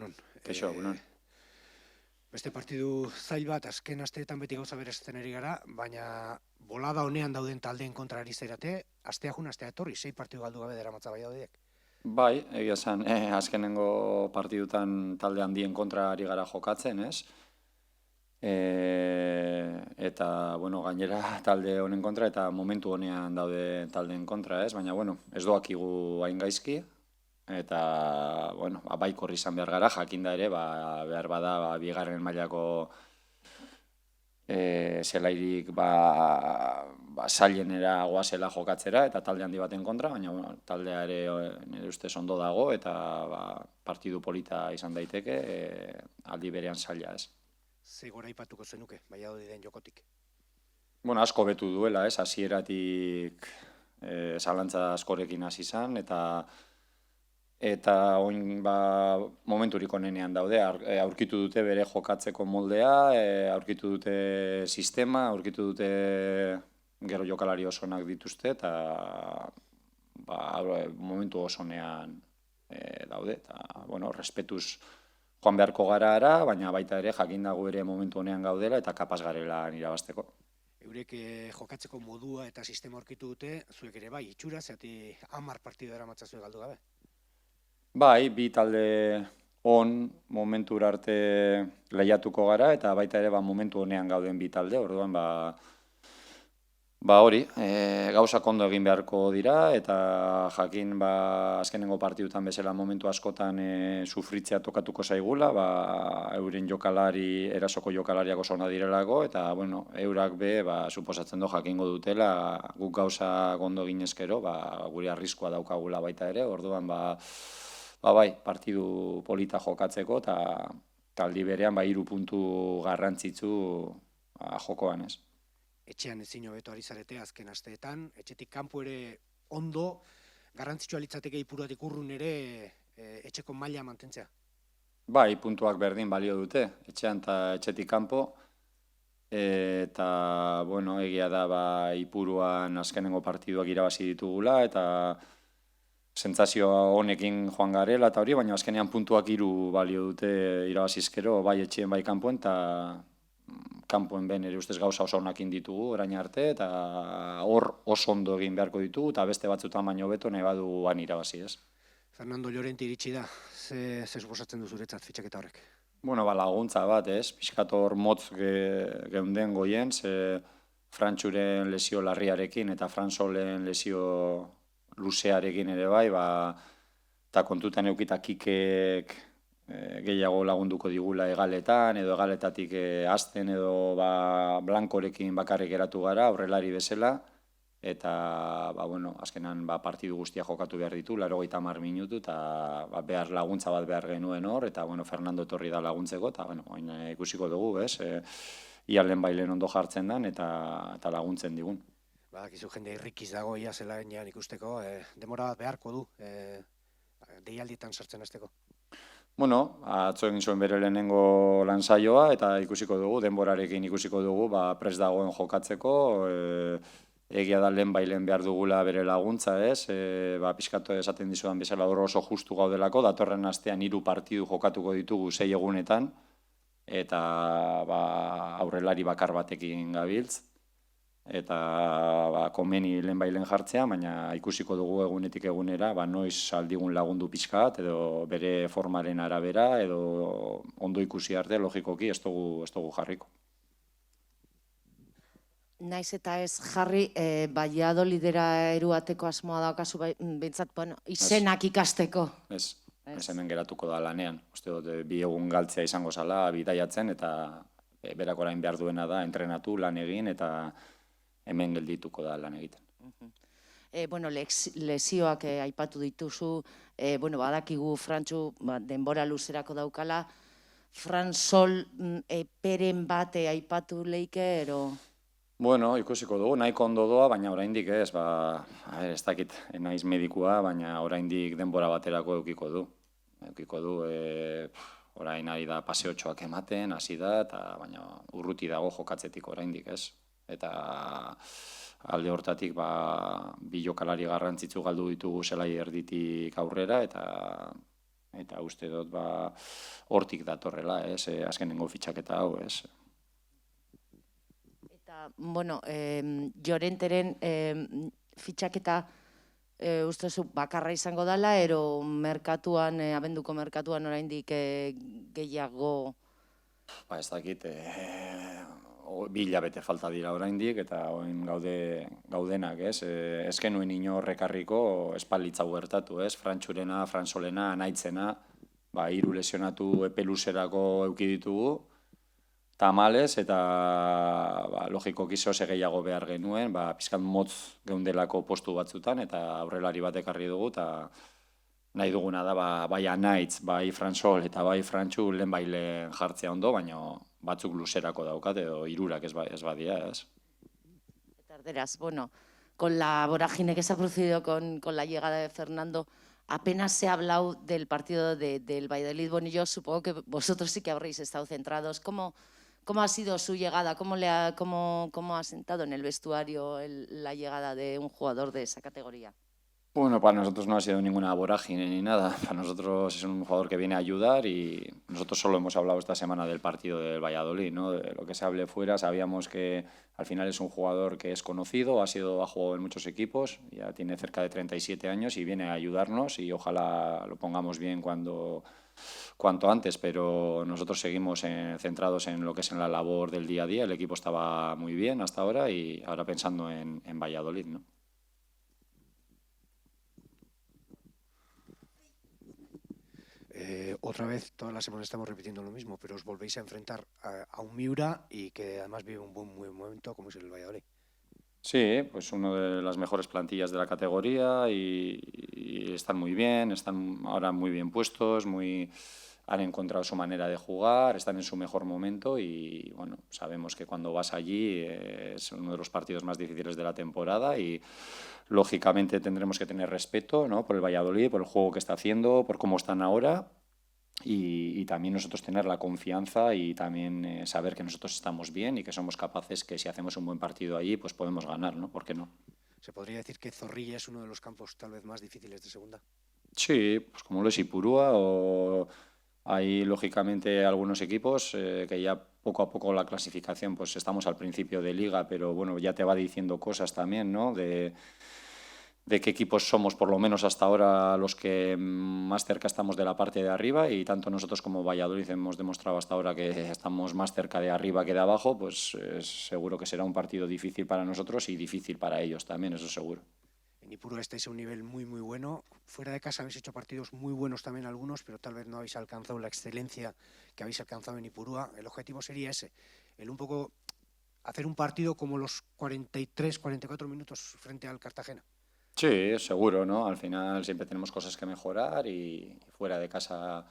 egunon. Kaixo, egunon. Beste partidu zail bat, azken asteetan beti gauza beresten ari gara, baina bolada honean dauden taldeen kontra ari zairate, astea jun, astea etorri, 6 partidu galdu gabe daramatza Valladolidek. Bai, egia esan, azkenengo partidutan talde handien kontra ari gara jokatzen, ez? Eta, bueno, gainera talde honen kontra eta momentu honean daude taldeen kontra, ez? Baina, bueno, ez doakigu hain gaizki, eta, bueno, baikor izan behar gara, jakinda ere, behar bada, bigarren mailako zelairik zailenera goazela jokatzera eta talde handi baten kontra, baina bueno, taldea ere nire ustez ondo dago eta partidu polita izan daiteke, aldi berean zaila, ez. Ze gora aipatuko zenuke, Valladoliden jokotik? Bueno, asko betu duela, ez, hasieratik zalantza askorekin hasi izan, eta oin momenturik onenean daude, aurkitu dute bere jokatzeko moldea, aurkitu dute sistema, aurkitu dute gero jokalari osonak dituzte, eta momentu osonean daude, eta, bueno, respetuz joan beharko gara ara, baina baita ere jakin dago ere momentu honean gaudela eta kapaz garela irabazteko. Eurek jokatzeko modua eta sistema aurkitu dute, zuek ere bai, itxura, zeati 10 partidu daramatzazue galdu gabe. Bai, bi talde momentura arte lehiatuko gara, eta baita ere momentu honean gauden bi talde, orduan hori, gauzak ondo egin beharko dira, eta jakin azkenengo partidutan bezala momentu askotan sufritzea tokatuko zaigula, euren jokalari, erasoko jokalariak oso ona direlako, eta bueno, eurak suposatzen jakingo dutela, guk gauza ondo ginezkero, gure arriskua daukagula baita ere, orduan bai, partidu polita jokatzeko, eta taldi berean 3 puntu garrantzitsu jokoan, ez. Etxean ezin hobeto ari zarete azken asteetan, etxetik kanpo ere ondo, garrantzitsua litzateke ipuratik urrun ere etxeko maila mantentzea. Bai, puntuak berdin balio dute, etxean eta etxetik kanpo, eta, bueno, egia da ipuruan azkenengo partiduak irabazi ditugula, eta sentsazio honekin joan garela eta hori, baina azkenean puntuak 3 balio dute irabazizkero, bai etxeen bai kanpoen, eta kanpoen ben ere ustez gauza oso onakin ditugu orain arte, eta hor oso ondo egin beharko ditugu, eta beste batzutan baino beto nahi badu irabazi, ez. Fernando Llorente iritsi da, ze suposatzen du zuretzat fitxaketa horrek? Bueno, laguntza bat, ez, pixkator motz geunden goien, ze Frantxuren lesio larriarekin eta Fransolen lesio luzearekin ere bai, eta kontutan eukita Kikek gehiago lagunduko digula egaletan, edo egaletatik hasten, edo Blankorekin bakarrik geratu gara, aurrelari bezala, eta, bueno, azkenan partidu guztia jokatu behar ditu, 80 minutu, eta behar laguntza bat behar genuen hor, eta, bueno, Fernando etorri da laguntzeko, eta, bueno, ikusiko dugu, ez, ialen bailen ondo jartzen den, eta laguntzen digun. Badakizu jende irrikiz dago ia zela ikusteko, demora bat beharko du, deialdietan sartzen hasteko. Bueno, atzo egin zuen bere lehenengo lan saioa, eta ikusiko dugu, denborarekin ikusiko dugu, prest dagoen jokatzeko, egia da lehen bailen behar dugula bere laguntza, ez, pixkatu esaten dizudan bezala oso justu gaudelako, datorren astean 3 partidu jokatuko ditugu 6 egunetan, eta aurrelari bakar batekin gabiltz, eta komeni lehen bailen jartzea, baina ikusiko dugu egunetik egunera, noiz aldigun lagundu pixkat, edo bere formaren arabera, edo ondo ikusi arte, logikoki, ez dugu jarriko. Naiz eta ez jarri, Valladolidera eruateko asmoa daukazu, bintzat, izenak ikasteko. Ez hemen geratuko da lanean. Uste dut, 2 egun galtzea izango zala, bidaiatzen, eta berak orain behar duena da, entrenatu, lan egin, eta hemen geldituko da lan egiten. Lesioak aipatu dituzu, badakigu Frantxu denbora luzerako daukala, Fransol peren bate aipatu leike, ero? Bueno, ikusiko dugu, nahiko ondo doa, baina oraindik ez, ez dakit, naiz medikua, baina oraindik denbora baterako eukiko du. Orain ari da paseotxoak ematen, hasi da, baina urruti dago jokatzetik oraindik ez. Eta alde hortatik 2 jokalari garrantzitsu galdu ditugu zelai erditik aurrera, eta uste dut hortik datorrela, azkenengo fitxaketa hau, Eta, bueno, Llorenteren fitxaketa uste zu bakarra izango dela, ero merkatuan, abenduko merkatuan oraindik gehiago... Ba, ez dakit, 2 hilabete falta dira oraindik eta orain gaudenak, ez genuen inor ekarriko espalditzau gertatu, Frantxurena, Fransolena, Anaitzena, 3 lesionatu epe luzerako eduki ditugu, tamalez, eta logikoki zehose gehiago behar genuen, pizkat motz geundelako postu batzutan, eta aurrelari bat ekarri dugu, eta nahi duguna da, bai Anaitz, bai Fransol, eta bai Frantxu lehen jartzea ondo, baina batzuk luzerako daukat, edo 3 ez badia, Eta erderaz, bueno, con la vorágine que se ha producido con la llegada de Fernando, apenas se ha hablado del partido del Valladolid. Bueno, yo supongo que vosotros sí que habréis estado centrados. ¿Cómo ha sido su llegada? ¿Cómo ha sentado en el vestuario la llegada de un jugador de esa categoría? Bueno, para nosotros no ha sido ninguna vorágine ni nada. Para nosotros es un jugador que viene a ayudar y nosotros solo hemos hablado esta semana del partido del Valladolid, ¿no? De lo que se hable fuera, sabíamos que al final es un jugador que es conocido, ha jugado en muchos equipos, ya tiene cerca de 37 años y viene a ayudarnos y ojalá lo pongamos bien cuanto antes, pero nosotros seguimos centrados en lo que es en la labor del día a día. El equipo estaba muy bien hasta ahora y ahora pensando en Valladolid, ¿no? Otra vez, todas las semanas estamos repitiendo lo mismo, pero os volvéis a enfrentar a un Miura y que además vive un buen momento como es el Valladolid. Sí, pues una de las mejores plantillas de la categoría y están muy bien, están ahora muy bien puestos, han encontrado su manera de jugar, están en su mejor momento y bueno, sabemos que cuando vas allí es uno de los partidos más difíciles de la temporada y lógicamente tendremos que tener respeto, ¿no? Por el Valladolid, por el juego que está haciendo, por cómo están ahora y también nosotros tener la confianza y también saber que nosotros estamos bien y que somos capaces que si hacemos un buen partido allí pues podemos ganar, ¿no? ¿Por qué no? ¿Se podría decir que Zorrilla es uno de los campos tal vez más difíciles de segunda? Sí, pues como lo es Ipurúa o hay lógicamente algunos equipos que ya poco a poco la clasificación, pues estamos al principio de liga, pero bueno, ya te va diciendo cosas también, ¿no? De qué equipos somos, por lo menos hasta ahora, los que más cerca estamos de la parte de arriba y tanto nosotros como Valladolid hemos demostrado hasta ahora que estamos más cerca de arriba que de abajo, pues seguro que será un partido difícil para nosotros y difícil para ellos también, eso seguro. En Ipurúa estáis a un nivel muy bueno. Fuera de casa habéis hecho partidos muy buenos también algunos, pero tal vez no habéis alcanzado la excelencia que habéis alcanzado en Ipurúa. El objetivo sería ese, el un poco hacer un partido como los 43, 44 minutos frente al Cartagena. Sí, seguro, ¿no? Al final siempre tenemos cosas que mejorar y fuera de casa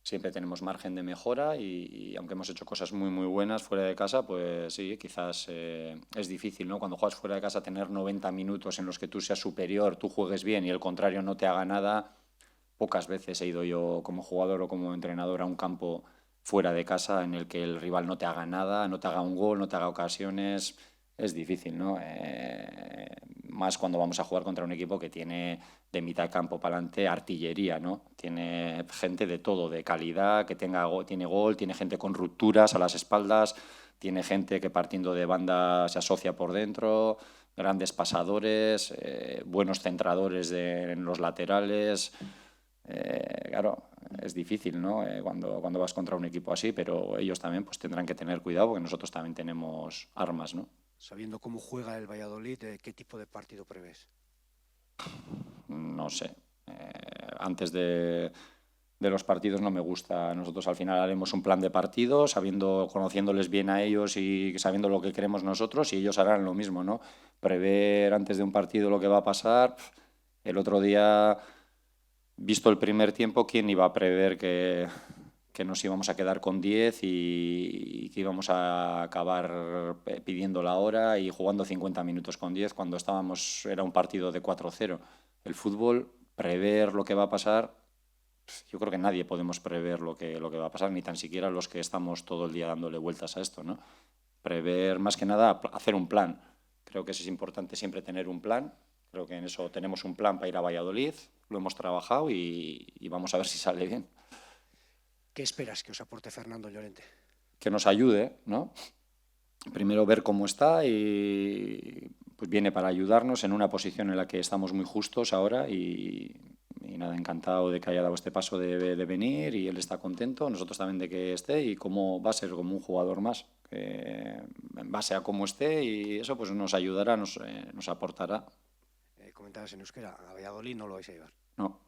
siempre tenemos margen de mejora y aunque hemos hecho cosas muy buenas fuera de casa, pues sí, quizás es difícil, ¿no? Cuando juegas fuera de casa tener 90 minutos en los que tú seas superior, tú juegues bien y el contrario no te haga nada. Pocas veces he ido yo como jugador o como entrenador a un campo fuera de casa en el que el rival no te haga nada, no te haga un gol, no te haga ocasiones. Es difícil, ¿no? Más cuando vamos a jugar contra un equipo que tiene de mitad de campo para adelante artillería, ¿no? Tiene gente de todo, de calidad, que tiene gol, tiene gente con rupturas a las espaldas, tiene gente que partiendo de banda se asocia por dentro, grandes pasadores, buenos centradores en los laterales. Claro, es difícil, ¿no? Cuando vas contra un equipo así, pero ellos también pues tendrán que tener cuidado porque nosotros también tenemos armas, ¿no? Sabiendo cómo juega el Valladolid, ¿qué tipo de partido prevés? No sé. Antes de los partidos no me gusta. Nosotros al final haremos un plan de partido, conociéndoles bien a ellos y sabiendo lo que queremos nosotros y ellos harán lo mismo, ¿no? Prever antes de un partido lo que va a pasar. El otro día, visto el primer tiempo, ¿quién iba a prever que nos íbamos a quedar con 10 y que íbamos a acabar pidiendo la hora y jugando 50 minutos con 10 cuando era un partido de 4-0? El fútbol, prever lo que va a pasar, yo creo que nadie podemos prever lo que va a pasar, ni tan siquiera los que estamos todo el día dándole vueltas a esto, ¿no? Prever, más que nada, hacer un plan. Creo que es importante siempre tener un plan. Creo que en eso tenemos un plan para ir a Valladolid, lo hemos trabajado y vamos a ver si sale bien. ¿Qué esperas que os aporte Fernando Llorente? Que nos ayude, ¿no? Primero ver cómo está y pues viene para ayudarnos en una posición en la que estamos muy justos ahora y nada, encantado de que haya dado este paso de venir y él está contento, nosotros también de que esté y cómo va a ser como un jugador más, que en base a cómo esté y eso pues nos ayudará, nos aportará. Comentabas en euskera, a Valladolid no lo vais a llevar. No,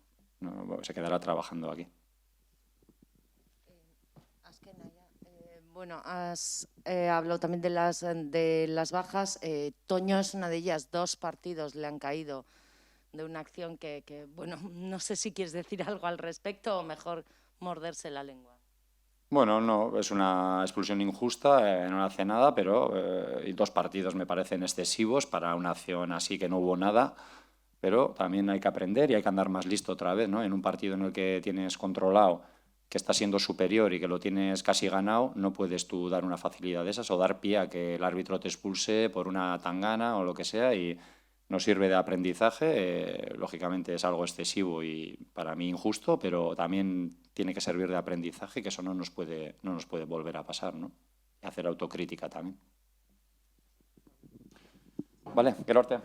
se quedará trabajando aquí. Bueno, has hablado también de las bajas. Toño es una de ellas. 2 partidos le han caído de una acción que, bueno, no sé si quieres decir algo al respecto o mejor morderse la lengua. Bueno, no, es una expulsión injusta, no hace nada, pero y 2 partidos me parecen excesivos para una acción así que no hubo nada, pero también hay que aprender y hay que andar más listo otra vez, ¿no? En un partido en el que tienes controlado, que está siendo superior y que lo tienes casi ganado, no puedes tú dar una facilidad de esas o dar pie a que el árbitro te expulse por una tangana o lo que sea y no sirve de aprendizaje. Lógicamente es algo excesivo y para mí injusto, pero también tiene que servir de aprendizaje, que eso no nos puede volver a pasar, ¿no? Y hacer autocrítica también. Vale, Gerorte.